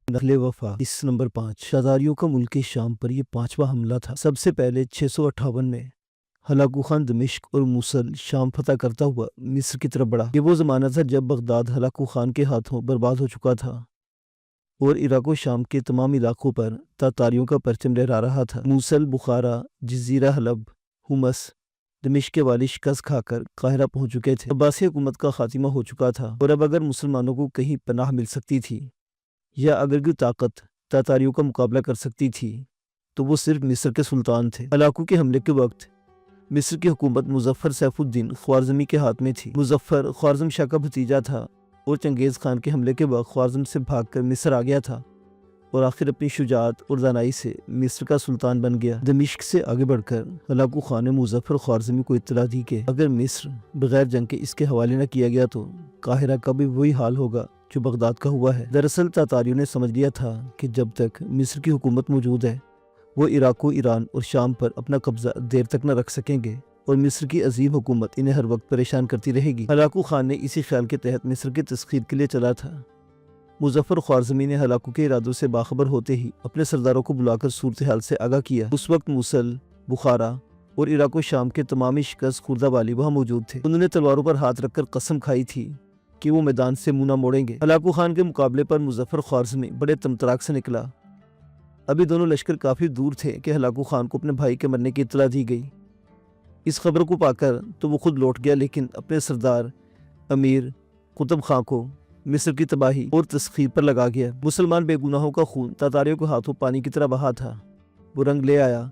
نقل وفا اس نمبر 5 تاتاریوں کا ملک شام پر یہ 5واں حملہ تھا۔ سب سے پہلے 658 میں ہلاکو خان دمشق اور موصل شام فتح کرتا ہوا مصر کی طرف بڑھا۔ یہ وہ زمانہ تھا جب بغداد ہلاکو خان کے ہاتھوں برباد ہو چکا تھا اور عراق و شام کے تمام علاقوں پر تاتاریوں کا پرچم لہرا رہا تھا۔ موصل، بخارا، جزیرہ حلب، حمص، دمشق کے والی شکست کھا کر قاہرہ پہنچ چکے تھے۔ عباسی حکومت کا خاتمہ ہو چکا تھا اور اب اگر مسلمانوں کو کہیں پناہ مل سکتی تھی یا اگر کوئی طاقت تاتاریوں کا مقابلہ کر سکتی تھی تو وہ صرف مصر کے سلطان تھے۔ ہلاکو کے حملے کے وقت مصر کی حکومت مظفر سیف الدین خوارزمی کے ہاتھ میں تھی۔ مظفر خوارزم شاہ کا بھتیجا تھا اور چنگیز خان کے حملے کے وقت خوارزم سے بھاگ کر مصر آ گیا تھا اور آخر اپنی شجاعت اور دانائی سے مصر کا سلطان بن گیا۔ دمشق سے آگے بڑھ کر ہلاکو خان نے مظفر خوارزمی کو اطلاع دی کہ اگر مصر بغیر جنگ کے اس کے حوالے نہ کیا گیا تو قاہرہ کا بھی وہی حال ہوگا جو بغداد کا ہوا ہے۔ دراصل تاتاریوں نے سمجھ لیا تھا کہ جب تک مصر کی حکومت موجود ہے وہ عراق و ایران اور شام پر اپنا قبضہ دیر تک نہ رکھ سکیں گے اور مصر کی عظیم حکومت انہیں ہر وقت پریشان کرتی رہے گی۔ ہلاکو خان نے اسی خیال کے تحت مصر کی تسخیر کے لیے چلا تھا۔ مظفر خوارزمی نے ہلاکو کے ارادوں سے باخبر ہوتے ہی اپنے سرداروں کو بلا کر صورتحال سے آگاہ کیا۔ اس وقت موصل، بخارا اور عراق و شام کے تمامی شکست خوردہ والی وہاں موجود تھے۔ انہوں نے تلواروں پر ہاتھ رکھ کر قسم کھائی تھی کہ وہ میدان سے منہ نہ موڑیں گے۔ ہلاکو خان کے مقابلے پر مظفر خوارزمی بڑے تمطراق سے نکلا۔ ابھی دونوں لشکر کافی دور تھے کہ ہلاکو خان کو اپنے بھائی کے مرنے کی اطلاع دی گئی۔ اس خبر کو پا کر تو وہ خود لوٹ گیا لیکن اپنے سردار امیر قطب خان کو مصر کی تباہی اور تسخیر پر لگا گیا۔ مسلمان بے گناہوں کا خون تاتاریوں کے ہاتھوں پانی کی طرح بہا تھا، وہ رنگ لے آیا۔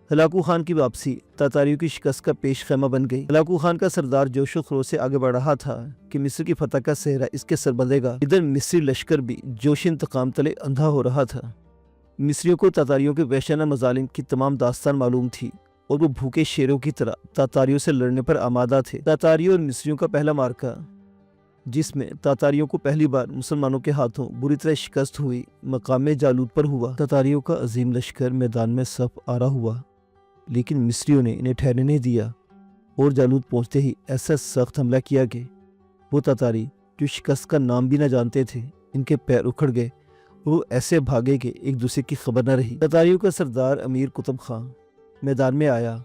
ہلاکو خان کی واپسی تاتاریوں کی شکست کا پیش خیمہ بن گئی۔ ہلاکو خان کا سردار جوش و خروش سے آگے بڑھ رہا تھا کہ مصر کی فتح کا صحرا اس کے سر بندھے گا۔ ادھر مصری لشکر بھی جوش انتقام تلے اندھا ہو رہا تھا۔ مصریوں کو تاتاریوں کے وحشیانہ مظالم کی تمام داستان معلوم تھی اور وہ بھوکے شیروں کی طرح تاتاریوں سے لڑنے پر آمادہ تھے۔ تاتاریوں اور مصریوں کا پہلا معرکہ، جس میں تاتاریوں کو پہلی بار مسلمانوں کے ہاتھوں بری طرح شکست ہوئی، مقام جالوت پر ہوا۔ تاتاریوں کا عظیم لشکر میدان میں صف آرا ہوا لیکن مصریوں نے انہیں ٹھہرنے نہیں دیا اور جالوت پہنچتے ہی ایسا سخت حملہ کیا کہ وہ تاتاری جو شکست کا نام بھی نہ جانتے تھے ان کے پیر اکھڑ گئے اور وہ ایسے بھاگے کہ ایک دوسرے کی خبر نہ رہی۔ تاتاریوں کا سردار امیر قطب خان میدان میں آیا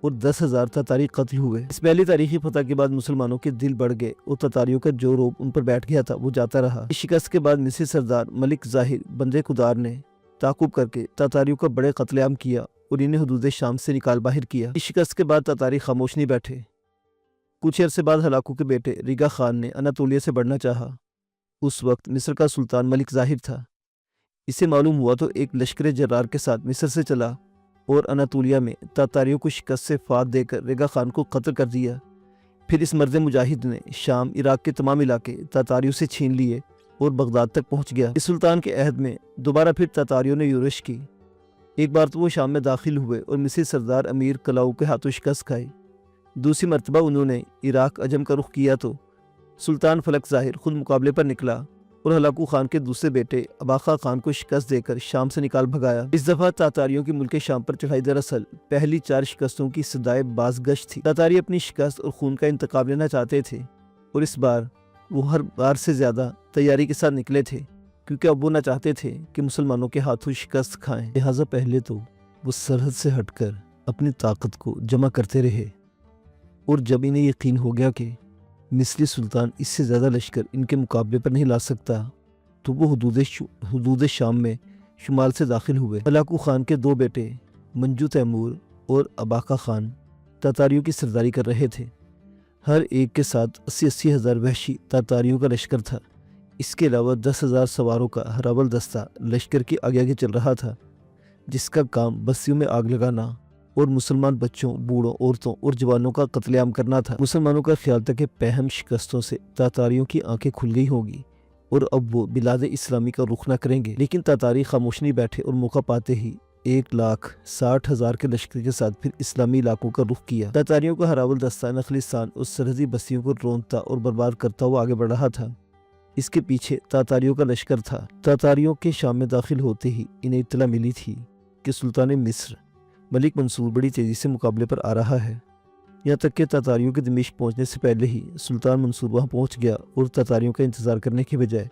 اور 10,000 تاتاری قتل ہوئے۔ اس پہلی تاریخی فتح کے بعد مسلمانوں کے دل بڑھ گئے اور تاتاریوں کا جو روب ان پر بیٹھ گیا تھا وہ جاتا رہا۔ اس شکست کے بعد مصری سردار ملک ظاہر بندے کدار نے تعاقب کر کے تاتاریوں کا بڑے قتل عام کیا اور انہیں حدود شام سے نکال باہر کیا۔ اس شکست کے بعد تاتاری خاموش نہیں بیٹھے۔ کچھ عرصے بعد ہلاکو کے بیٹے ریگا خان نے اناتولیہ سے بڑھنا چاہا۔ اس وقت مصر کا سلطان ملک ظاہر تھا۔ اسے معلوم ہوا تو ایک لشکر جرار کے ساتھ مصر سے چلا اور اناتولیہ میں تاتاریوں کو شکست سے فات دے کر ریگا خان کو قتل کر دیا۔ پھر اس مرد مجاہد نے شام، عراق کے تمام علاقے تاتاریوں سے چھین لیے اور بغداد تک پہنچ گیا۔ اس سلطان کے عہد میں دوبارہ پھر تاتاریوں نے یورش کی۔ ایک بار تو وہ شام میں داخل ہوئے اور مصری سردار امیر کلاؤ کے ہاتھوں شکست کھائی۔ دوسری مرتبہ انہوں نے عراق عجم کا رخ کیا تو سلطان فلک ظاہر خود مقابلے پر نکلا اور ہلاکو خان کے دوسرے بیٹے اباخا خان کو شکست دے کر شام سے نکال بھگایا۔ اس دفعہ تاتاریوں کی ملک شام پر چڑھائی دراصل پہلی 4 شکستوں کی صدائے بازگشت تھی۔ تاتاری اپنی شکست اور خون کا انتقام لینا چاہتے تھے اور اس بار وہ ہر بار سے زیادہ تیاری کے ساتھ نکلے تھے کیونکہ اب وہ نہ چاہتے تھے کہ مسلمانوں کے ہاتھوں شکست کھائیں۔ لہٰذا پہلے تو وہ سرحد سے ہٹ کر اپنی طاقت کو جمع کرتے رہے اور جب انہیں یقین ہو گیا کہ مصری سلطان اس سے زیادہ لشکر ان کے مقابلے پر نہیں لا سکتا تو وہ حدود شام میں شمال سے داخل ہوئے۔ ہلاکو خان کے 2 بیٹے منجو تیمور اور اباقا خان تاتاریوں کی سرداری کر رہے تھے۔ ہر ایک کے ساتھ 80,000 ہزار وحشی تاتاریوں کا لشکر تھا۔ اس کے علاوہ 10,000 سواروں کا ہراول دستہ لشکر کے آگے آگے چل رہا تھا جس کا کام بستیوں میں آگ لگانا اور مسلمان بچوں، بوڑھوں، عورتوں اور جوانوں کا قتل عام کرنا تھا۔ مسلمانوں کا خیال تھا کہ پہم شکستوں سے تاتاریوں کی آنکھیں کھل گئی ہوگی اور اب وہ بلاد اسلامی کا رخ نہ کریں گے، لیکن تاتاری خاموش نہیں بیٹھے اور موقع پاتے ہی 1,60,000 کے لشکر کے ساتھ پھر اسلامی علاقوں کا رخ کیا۔ تاتاریوں کا ہراول دستہ نخلستان اور سرحدی بستیوں کو روندتا اور برباد کرتا ہوا آگے بڑھ رہا تھا۔ اس کے پیچھے تاتاریوں کا لشکر تھا۔ تاتاریوں کے شام میں داخل ہوتے ہی انہیں اطلاع ملی تھی کہ سلطان مصر ملک منصور بڑی تیزی سے مقابلے پر آ رہا ہے، یہاں تک کہ تاتاریوں کے دمشق پہنچنے سے پہلے ہی سلطان منصور وہاں پہنچ گیا اور تاتاریوں کا انتظار کرنے کے بجائے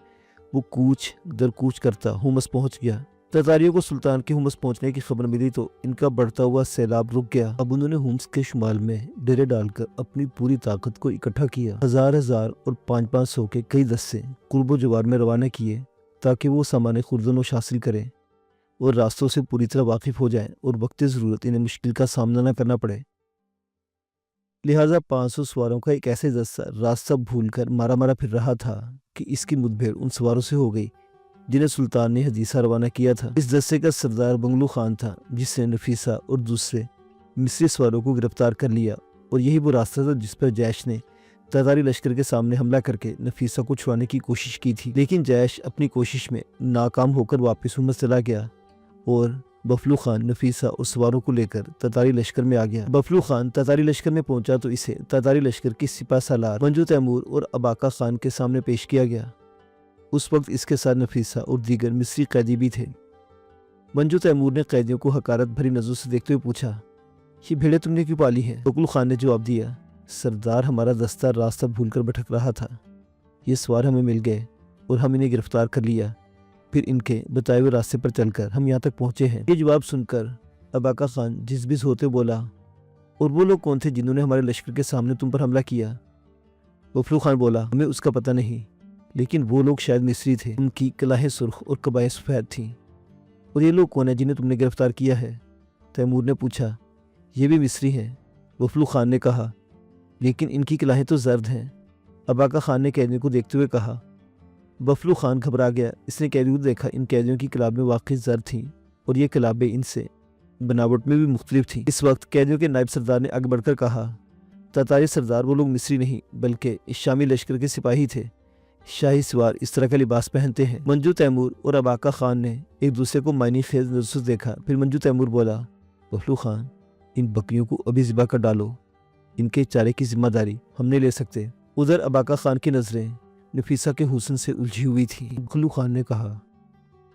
وہ کوچ در کوچ کرتا ہومس پہنچ گیا۔ تتاریوں کو سلطان کے ہومس پہنچنے کی خبر ملی تو ان کا بڑھتا ہوا سیلاب رک گیا۔ اب انہوں نے ہومس کے شمال میں ڈیرے ڈال کر اپنی پوری طاقت کو اکٹھا کیا۔ ہزار اور 500 کے کئی دستے قرب و جوار میں روانہ کیے تاکہ وہ سامان خوردنوش حاصل کریں اور راستوں سے پوری طرح واقف ہو جائیں اور وقت ضرورت انہیں مشکل کا سامنا نہ کرنا پڑے۔ لہٰذا 500 سواروں کا ایک ایسے دستہ راستہ بھول کر مارا پھر رہا تھا کہ اس کی مدبھیڑ ان سواروں سے ہو گئی جنہیں سلطان نے حدیثہ روانہ کیا تھا۔ اس دستے کا سردار بنگلو خان تھا جس نے نفیسہ اور دوسرے مصری سواروں کو گرفتار کر لیا، اور یہی وہ راستہ تھا جس پر جیش نے تتاری لشکر کے سامنے حملہ کر کے نفیسہ کو چھڑانے کی کوشش کی تھی، لیکن جیش اپنی کوشش میں ناکام ہو کر واپس ہومس چلا گیا اور بفلو خان نفیسہ اور سواروں کو لے کر تتاری لشکر میں آ گیا۔ بفلو خان تتاری لشکر میں پہنچا تو اسے تتاری لشکر کی سپہ سالار منجو تیمور اور اباقہ خان کے سامنے پیش کیا گیا۔ اس وقت اس کے ساتھ نفیسہ اور دیگر مصری قیدی بھی تھے۔ منجو تیمور نے قیدیوں کو حقارت بھری نظروں سے دیکھتے ہوئے پوچھا، یہ بھیڑیں تم نے کیوں پالی ہیں؟ بغلو خان نے جواب دیا، سردار ہمارا دستہ راستہ بھول کر بھٹک رہا تھا، یہ سوار ہمیں مل گئے اور ہم انہیں گرفتار کر لیا، پھر ان کے بتائے ہوئے راستے پر چل کر ہم یہاں تک پہنچے ہیں۔ یہ جواب سن کر اباقہ خان جذبیز ہوتے بولا، اور وہ لوگ کون تھے جنہوں نے ہمارے لشکر کے سامنے تم پر حملہ کیا؟ بفلو خان بولا، ہمیں اس کا پتہ نہیں، لیکن وہ لوگ شاید مصری تھے، ان کی کلاہیں سرخ اور قبائیں سفید تھیں۔ اور یہ لوگ کون ہیں جنہیں تم نے گرفتار کیا ہے؟ تیمور نے پوچھا، یہ بھی مصری ہیں، بفلو خان نے کہا، لیکن ان کی کلاہیں تو زرد ہیں۔ اباقہ خان نے قیدیوں کو دیکھتے ہوئے کہا۔ بفلو خان گھبرا گیا، اس نے قیدیوں کو دیکھا، ان قیدیوں کی کلابیں واقعی زرد تھیں اور یہ کلابیں ان سے بناوٹ میں بھی مختلف تھیں۔ اس وقت قیدیوں کے نائب سردار نے آگے بڑھ کر کہا، تتاری سردار، وہ لوگ مصری نہیں بلکہ شامی لشکر کے سپاہی تھے، شاہی سوار اس طرح کا لباس پہنتے ہیں۔ منجو تیمور اور اباقہ خان نے ایک دوسرے کو معنی خیز نظر سے دیکھا، پھر منجو تیمور بولا، بفلو خان، ان بکریوں کو ابھی ذبح کر ڈالو، ان کے چارے کی ذمہ داری ہم نہیں لے سکتے۔ ادھر اباقہ خان کی نظریں نفیسہ کے حسن سے الجھی ہوئی تھی۔ بغلو خان نے کہا،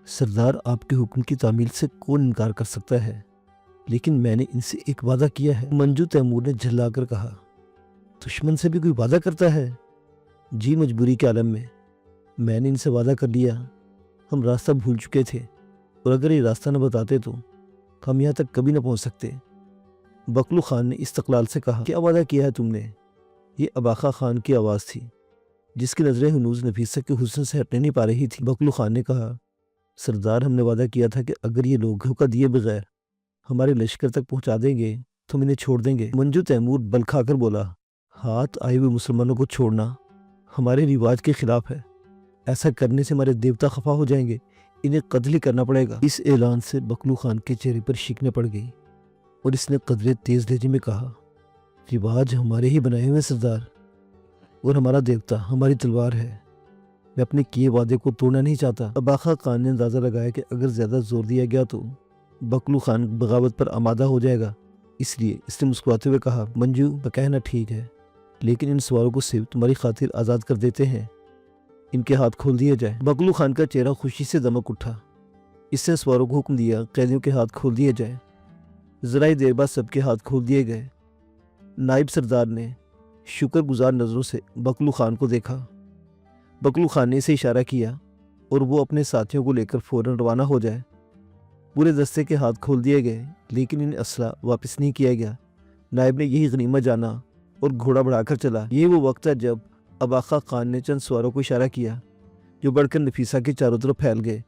سردار، آپ کے حکم کی تعمیل سے کون انکار کر سکتا ہے، لیکن میں نے ان سے ایک وعدہ کیا ہے۔ منجو تیمور نے جھلا کر کہا، دشمن سے بھی کوئی وعدہ کرتا ہے؟ جی، مجبوری کے عالم میں نے ان سے وعدہ کر لیا، ہم راستہ بھول چکے تھے اور اگر یہ راستہ نہ بتاتے تو ہم یہاں تک کبھی نہ پہنچ سکتے۔ بغلو خان نے استقلال سے کہا، کیا وعدہ کیا ہے تم نے؟ یہ اباقہ خان کی آواز تھی جس کی نظریں ہنوز نفیسہ کے حسن سے ہٹنے نہیں پا رہی تھی۔ بغلو خان نے کہا، سردار، ہم نے وعدہ کیا تھا کہ اگر یہ لوگ دھوکہ دیے بغیر ہمارے لشکر تک پہنچا دیں گے تو ہم انہیں چھوڑ دیں گے۔ منجو تیمور بل کھا کر بولا، ہاتھ آئے ہوئے مسلمانوں کو چھوڑنا ہمارے رواج کے خلاف ہے، ایسا کرنے سے ہمارے دیوتا خفا ہو جائیں گے، انہیں قتل ہی کرنا پڑے گا۔ اس اعلان سے بغلو خان کے چہرے پر شکنیں پڑ گئی اور اس نے قدرے تیز لہجے میں کہا، رواج ہمارے ہی بنائے ہوئے سردار، اور ہمارا دیوتا ہماری تلوار ہے، میں اپنے کیے وعدے کو توڑنا نہیں چاہتا۔ اباقہ خان نے اندازہ لگایا کہ اگر زیادہ زور دیا گیا تو بغلو خان بغاوت پر آمادہ ہو جائے گا، اس لیے اس نے مسکراتے ہوئے کہا، منجو کا کہنا ٹھیک ہے، لیکن ان سواروں کو صرف تمہاری خاطر آزاد کر دیتے ہیں، ان کے ہاتھ کھول دیے جائے۔ بغلو خان کا چہرہ خوشی سے دمک اٹھا، اس نے سواروں کو حکم دیا، قیدیوں کے ہاتھ کھول دیے جائے۔ ذرا ہی دیر بعد سب کے ہاتھ کھول دیے گئے۔ نائب سردار نے شکر گزار نظروں سے بغلو خان کو دیکھا۔ بغلو خان نے اسے اشارہ کیا اور وہ اپنے ساتھیوں کو لے کر فوراً روانہ ہو جائے۔ پورے دستے کے ہاتھ کھول دیے گئے لیکن انہیں اسلحہ واپس نہیں کیا گیا۔ نائب نے یہی غنیمت جانا اور گھوڑا بڑھا کر چلا۔ یہ وہ وقت تھا جب اباقہ خان نے چند سواروں کو اشارہ کیا جو بڑھ کر نفیسہ کے چاروں طرف پھیل گئے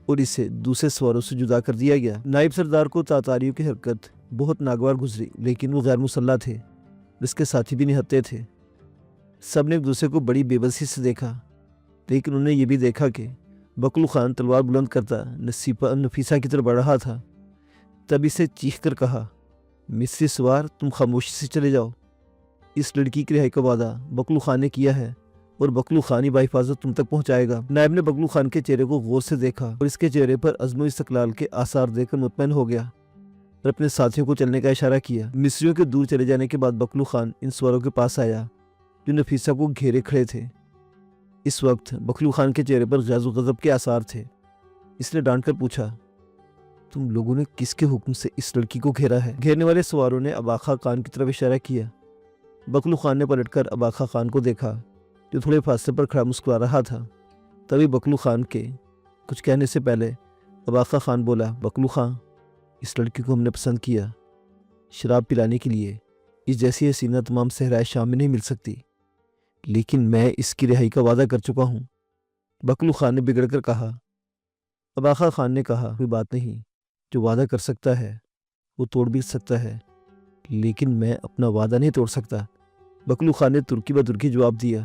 اور اسے دوسرے سواروں سے جدا کر دیا گیا۔ نائب سردار کو تاتاریوں کی حرکت بہت ناگوار گزری، لیکن وہ غیر مسلح تھے، اس کے ساتھی بھی نہتے تھے۔ سب نے ایک دوسرے کو بڑی بے بسی سے دیکھا، لیکن انہوں نے یہ بھی دیکھا کہ بغلو خان تلوار بلند کرتا نفیسہ کی طرف بڑھ رہا تھا۔ تب اسے چیخ کر کہا، مصری سوار، تم خاموشی سے چلے جاؤ، اس لڑکی کی رہائی کا وعدہ بغلو خان نے کیا ہے اور بغلو خان ہی بحفاظت تم تک پہنچائے گا۔ نائب نے بغلو خان کے چہرے کو غور سے دیکھا اور اس کے چہرے پر عزم و استقلال کے آثار دیکھ کر مطمئن ہو گیا اور اپنے ساتھیوں کو چلنے کا اشارہ کیا۔ مصریوں کے دور چلے جانے کے بعد بغلو خان ان سواروں کے پاس آیا جو نفیسہ کو گھیرے کھڑے تھے۔ اس وقت بغلو خان کے چہرے پر غیظ و غضب کے آثار تھے۔ اس نے ڈانٹ کر پوچھا، تم لوگوں نے کس کے حکم سے اس لڑکی کو گھیرا ہے؟ گھیرنے والے سواروں نے اباقہ خان کی طرف اشارہ کیا۔ بغلو خان نے پلٹ کر اباقہ خان کو دیکھا جو تھوڑے فاصلے پر کھڑا مسکرا رہا تھا۔ تبھی بکلو خان کے کچھ کہنے سے پہلے اباقا خان بولا، بکلو خان، اس لڑکی کو ہم نے پسند کیا، شراب پلانے کے لیے اس جیسی حسینہ تمام صحرائے شام میں نہیں مل سکتی، لیکن میں اس کی رہائی کا وعدہ کر چکا ہوں۔ بکلو خان نے بگڑ کر کہا۔ اباقا خان نے کہا، کوئی بات نہیں، جو وعدہ کر سکتا ہے وہ توڑ بھی سکتا ہے، لیکن میں اپنا وعدہ نہیں توڑ سکتا۔ بکلو خان نے ترکی بدرکی جواب دیا۔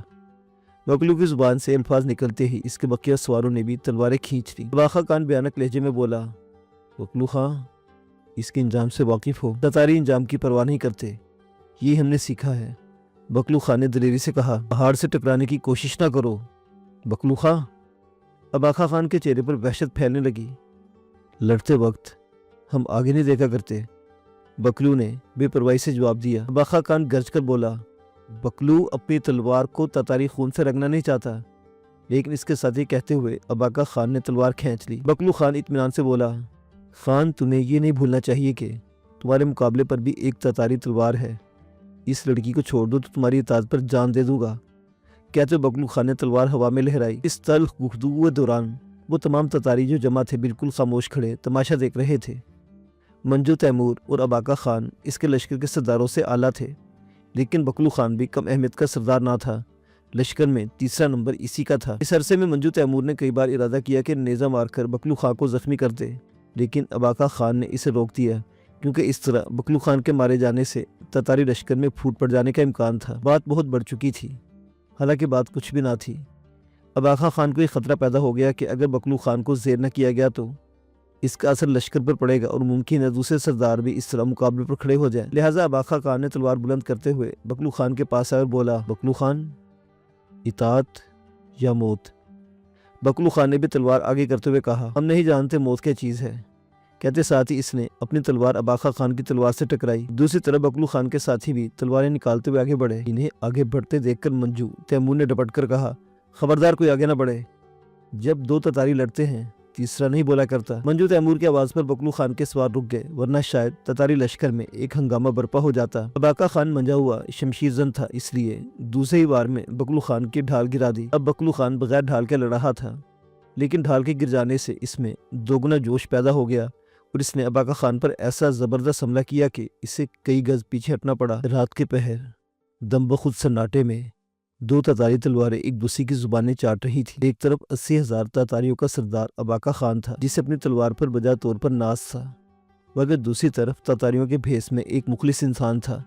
بکلو کی زبان سے الفاظ نکلتے ہی اس کے بقیہ سواروں نے بھی تلواریں کھینچ لیں۔ اباقا خان بھیانک لہجے میں بولا، بکلو خان، اس کے انجام سے واقف ہو، تتاری انجام کی پرواہ نہیں کرتے، یہ ہم نے سیکھا ہے۔ بکلو خان نے دلیری سے کہا، پہاڑ سے ٹکرانے کی کوشش نہ کرو بکلو خان۔ اباقا خان کے چہرے پر وحشت پھیلنے لگی۔ لڑتے وقت ہم آگے نہیں دیکھا کرتے، بکلو نے بے پرواہی سے جواب دیا۔ اباقا خان گرج کر بولا، بکلو اپنی تلوار کو تتاری خون سے رنگنا نہیں چاہتا، لیکن اس کے ساتھ ہی کہتے ہوئے اباقا خان نے تلوار کھینچ لی۔ بکلو خان اطمینان سے بولا، خان، تمہیں یہ نہیں بھولنا چاہیے کہ تمہارے مقابلے پر بھی ایک تتاری تلوار ہے، اس لڑکی کو چھوڑ دو تو تمہاری اطاعت پر جان دے دوں گا۔ کہتے بکلو خان نے تلوار ہوا میں لہرائی۔ اس تلخ گفتگو کے دوران وہ تمام تتاری جو جمع تھے بالکل خاموش کھڑے تماشا دیکھ رہے تھے۔ منجو تیمور اور اباقا خان اس کے لشکر کے سرداروں سے اعلیٰ تھے، لیکن بکلو خان بھی کم اہمیت کا سردار نہ تھا، لشکر میں تیسرا نمبر اسی کا تھا۔ اس عرصے میں منجو تیمور نے کئی بار ارادہ کیا کہ نیزہ مار کر بکلو خان کو زخمی کر دے، لیکن اباقا خان نے اسے روک دیا، کیونکہ اس طرح بکلو خان کے مارے جانے سے تتاری لشکر میں پھوٹ پڑ جانے کا امکان تھا۔ بات بہت بڑھ چکی تھی، حالانکہ بات کچھ بھی نہ تھی۔ اباقا خان کو یہ خطرہ پیدا ہو گیا کہ اگر بکلو خان کو زیر نہ کیا گیا تو اس کا اثر لشکر پر پڑے گا اور ممکن ہے دوسرے سردار بھی اس طرح مقابلے پر کھڑے ہو جائیں۔ لہٰذا اباقا خان نے تلوار بلند کرتے ہوئے بکلو خان کے پاس آیا اور بولا، بکلو خان، اطاعت یا موت؟ بکلو خان نے بھی تلوار آگے کرتے ہوئے کہا، ہم نہیں جانتے موت کیا چیز ہے۔ کہتے ساتھ ہی اس نے اپنی تلوار اباقا خان کی تلوار سے ٹکرائی۔ دوسری طرف بکلو خان کے ساتھی بھی تلواریں نکالتے ہوئے آگے بڑھے۔ انہیں آگے بڑھتے دیکھ کر منجو تیمور نے ڈپٹ کر کہا، خبردار کوئی آگے نہ بڑھے، جب دو تتاری لڑتے ہیں تیسرا نہیں بولا کرتا۔ منجو تیمور کی آواز پر بکلو خان کے سوار رک گئے، ورنہ شاید تتاری لشکر میں ایک ہنگامہ برپا ہو جاتا۔ اباقا خان منجا ہوا شمشیر زن تھا، اس لیے دوسرے ہی وار میں بکلو خان کی ڈھال گرا دی۔ اب بکلو خان بغیر ڈھال کے لڑ رہا تھا، لیکن ڈھال کے گر جانے سے اس میں دوگنا جوش پیدا ہو گیا اور اس نے اباقا خان پر ایسا زبردست حملہ کیا کہ اسے کئی گز پیچھے ہٹنا پڑا۔ رات کے پہر دم بخود سناٹے میں دو تتاری تلواریں ایک دوسری کی زبانیں چاٹ رہی تھی۔ ایک طرف 80,000 تتاریوں کا سردار اباقا خان تھا، جسے اپنی تلوار پر بجا طور پر ناز تھا، مگر دوسری طرف تتاریوں کے بھیس میں ایک مخلص انسان تھا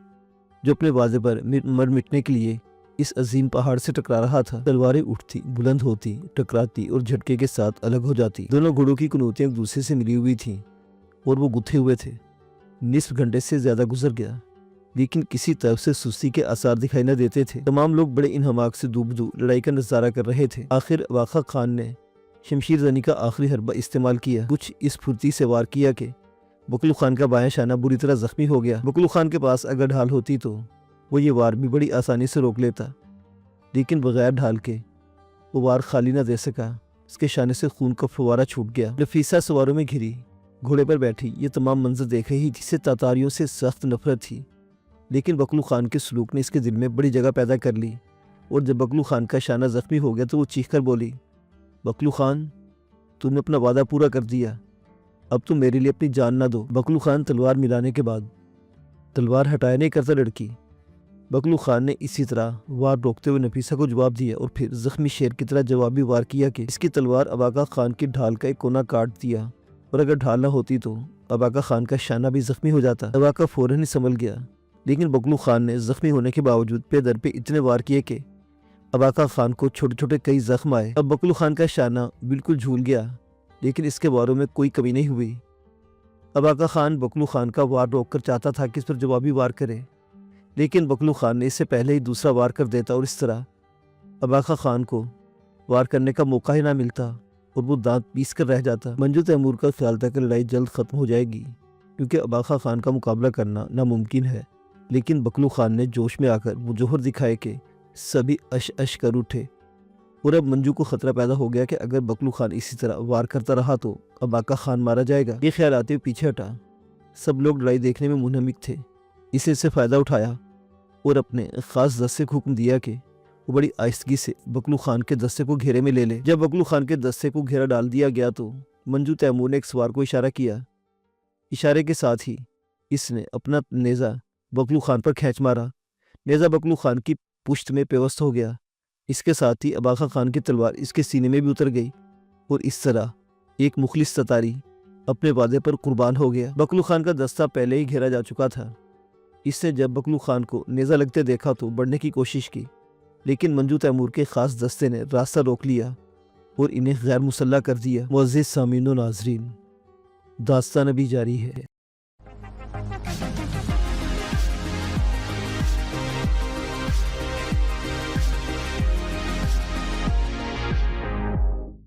جو اپنے واضح پر مر مٹنے کے لیے اس عظیم پہاڑ سے ٹکرا رہا تھا۔ تلواریں اٹھتی، بلند ہوتی، ٹکراتی اور جھٹکے کے ساتھ الگ ہو جاتی۔ دونوں گھوڑوں کی کنوتیاں ایک دوسرے سے ملی ہوئی تھیں اور وہ گتھے ہوئے تھے۔ نصف گھنٹے سے زیادہ گزر گیا، لیکن کسی طرف سے سستی کے آثار دکھائی نہ دیتے تھے۔ تمام لوگ بڑے انہماک سے دوبدو لڑائی کا نظارہ کر رہے تھے۔ آخر اباقا خان نے شمشیر زنی کا آخری حربہ استعمال کیا، کچھ اس پھرتی سے وار کیا کہ بکلو خان کا بایاں شانہ بری طرح زخمی ہو گیا۔ بکلو خان کے پاس اگر ڈھال ہوتی تو وہ یہ وار بھی بڑی آسانی سے روک لیتا، لیکن بغیر ڈھال کے وہ وار خالی نہ دے سکا۔ اس کے شانے سے خون کا فوارہ چھوٹ گیا۔ نفیسہ سواروں میں گھری گھوڑے پر بیٹھی یہ تمام منظر دیکھ رہی تھی، جسے تاتاریوں سے سخت نفرت تھی، لیکن بکلو خان کے سلوک نے اس کے دل میں بڑی جگہ پیدا کر لی، اور جب بکلو خان کا شانہ زخمی ہو گیا تو وہ چیخ کر بولی، بکلو خان، تم نے اپنا وعدہ پورا کر دیا، اب تم میرے لیے اپنی جان نہ دو۔ بکلو خان تلوار ملانے کے بعد تلوار ہٹایا نہیں کرتا لڑکی۔ بکلو خان نے اسی طرح وار روکتے ہوئے نفیسہ کو جواب دیا اور پھر زخمی شیر کی طرح جوابی وار کیا کہ اس کی تلوار اباقا خان کی ڈھال کا ایک کونا کاٹ دیا، اور اگر ڈھال نہ ہوتی تو اباقا خان کا شانہ بھی زخمی ہو جاتا۔ اباقا فوراً ہی سنبھل گیا، لیکن بکلو خان نے زخمی ہونے کے باوجود پے در پہ اتنے وار کیے کہ اباقا خان کو چھوٹے چھوٹے کئی زخم آئے۔ اب بکلو خان کا شانہ بالکل جھول گیا، لیکن اس کے واروں میں کوئی کمی نہیں ہوئی۔ اباقا خان بکلو خان کا وار روک کر چاہتا تھا کہ اس پر جوابی وار کرے، لیکن بکلو خان نے اس سے پہلے ہی دوسرا وار کر دیتا اور اس طرح اباقا خان کو وار کرنے کا موقع ہی نہ ملتا اور وہ دانت پیس کر رہ جاتا۔ منجو تیمور کا خیال تھا کہ لڑائی جلد ختم ہو جائے گی، کیونکہ اباقا خان کا مقابلہ کرنا ناممکن ہے، لیکن بکلو خان نے جوش میں آ کر وہ جوہر دکھائے کہ سبھی اش اش کر اٹھے، اور اب منجو کو خطرہ پیدا ہو گیا کہ اگر بکلو خان اسی طرح وار کرتا رہا تو اباقا خان مارا جائے گا۔ یہ خیال آتے ہوئے پیچھے ہٹا۔ سب لوگ لڑائی دیکھنے میں منہمک تھے، اسے سے فائدہ اٹھایا اور اپنے خاص دستے کو حکم دیا کہ وہ بڑی آہستگی سے بکلو خان کے دستے کو گھیرے میں لے لے۔ جب بکلو خان کے دستے کو گھیرا ڈال دیا گیا تو منجو تیمور نے ایک سوار کو اشارہ کیا۔ اشارے کے ساتھ ہی اس نے اپنا نیزہ بکلو خان پر کھینچ مارا۔ نیزہ بکلو خان کی پشت میں پیوست ہو گیا۔ اس کے ساتھ ہی اباخا خان کی تلوار اس کے سینے میں بھی اتر گئی اور اس طرح ایک مخلص تتاری اپنے وعدے پر قربان ہو گیا۔ بکلو خان کا دستہ پہلے ہی گھیرا جا چکا تھا۔ اس نے جب بکلو خان کو نیزہ لگتے دیکھا تو بڑھنے کی کوشش کی، لیکن منجو تیمور کے خاص دستے نے راستہ روک لیا اور انہیں غیر مسلح کر دیا۔ معزز سامعین و ناظرین، داستان ابھی جاری ہے۔